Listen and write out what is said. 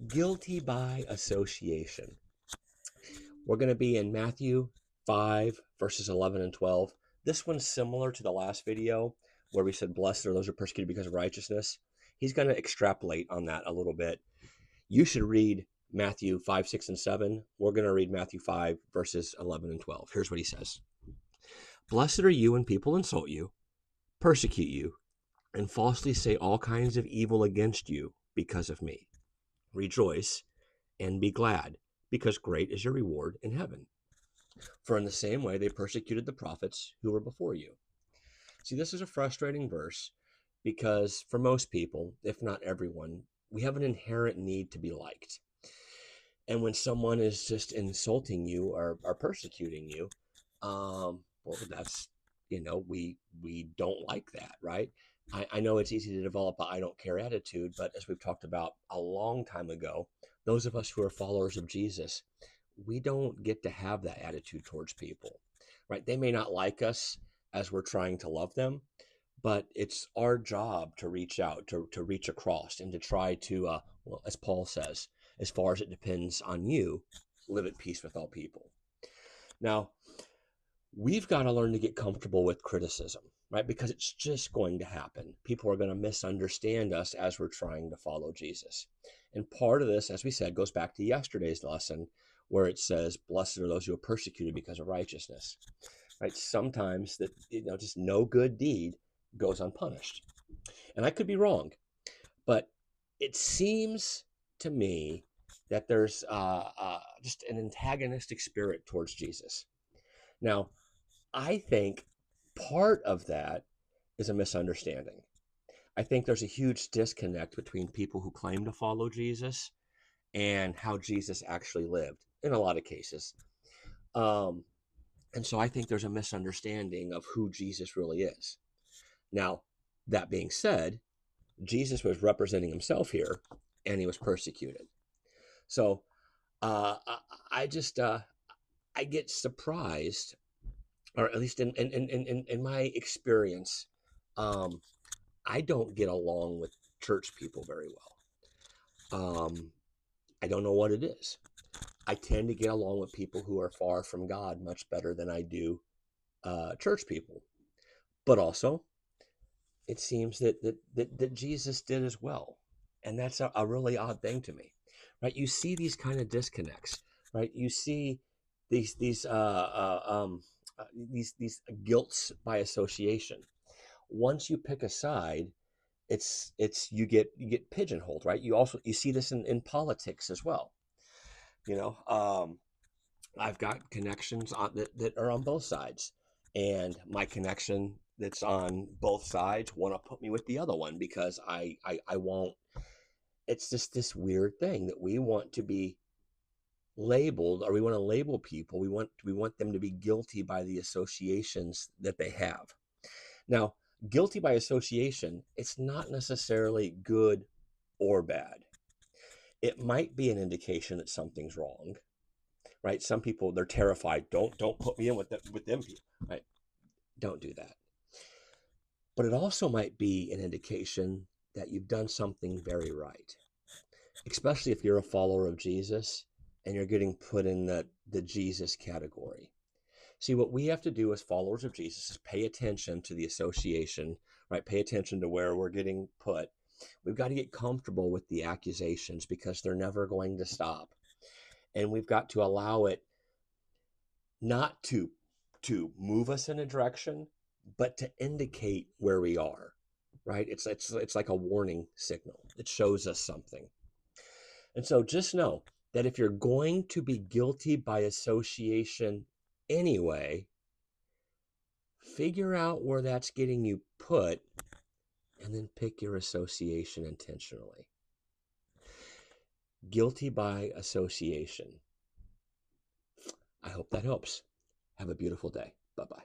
Guilty by association. We're going to be in Matthew 5, verses 11 and 12. This one's similar to the last video where we said, blessed are those who are persecuted because of righteousness. He's going to extrapolate on that a little bit. You should read Matthew 5, 6, and 7. We're going to read Matthew 5, verses 11 and 12. Here's what he says. Blessed are you when people insult you, persecute you, and falsely say all kinds of evil against you because of me. Rejoice and be glad, because great is your reward in heaven. For in the same way they persecuted the prophets who were before you. See, this is a frustrating verse because for most people, if not everyone, we have an inherent need to be liked. And when someone is just insulting you or persecuting you, well, that's, we don't like that, right? I know it's easy to develop a I don't care attitude, but as we've talked about a long time ago, those of us who are followers of Jesus, we don't get to have that attitude towards people, right? They may not like us as we're trying to love them, but it's our job to reach out, to reach across, and to try to, well, as Paul says, as far as it depends on you, live at peace with all people. Now, we've got to learn to get comfortable with criticism, right? Because it's just going to happen. People are going to misunderstand us as we're trying to follow Jesus. And part of this, as we said, goes back to yesterday's lesson where it says, blessed are those who are persecuted because of righteousness, right? Sometimes that, just no good deed goes unpunished. And I could be wrong, but it seems to me that there's just an antagonistic spirit towards Jesus. Now, I think part of that is a misunderstanding. I think there's a huge disconnect between people who claim to follow Jesus and how Jesus actually lived in a lot of cases. And so I think there's a misunderstanding of who Jesus really is. Now, that being said, Jesus was representing himself here and he was persecuted. So I just, I get surprised, or at least in my experience, I don't get along with church people very well. I don't know what it is. I tend to get along with people who are far from God much better than I do church people. But also, it seems that Jesus did as well. And that's a really odd thing to me, right? You see these kind of disconnects, right? You see these these guilts by association. Once you pick a side, it's you get pigeonholed, right? You see this in politics as well. You know, I've got connections that are on both sides, and my connection that's on both sides want to put me with the other one because I won't. It's just this weird thing that we want to be labeled, or we want to label people. We want them to be guilty by the associations that they have. Now, guilty by association, it's not necessarily good or bad. It might be an indication that something's wrong, right? Some people, they're terrified. Don't put me in with them people, right? Don't do that. But it also might be an indication that you've done something very right, especially if you're a follower of Jesus and you're getting put in the Jesus category. See, what we have to do as followers of Jesus is pay attention to the association, right? Pay attention to where we're getting put. We've got to get comfortable with the accusations because they're never going to stop. And we've got to allow it not to move us in a direction, but to indicate where we are, right? It's like a warning signal. It shows us something. And so just know that if you're going to be guilty by association anyway, figure out where that's getting you put and then pick your association intentionally. Guilty by association. I hope that helps. Have a beautiful day. Bye-bye.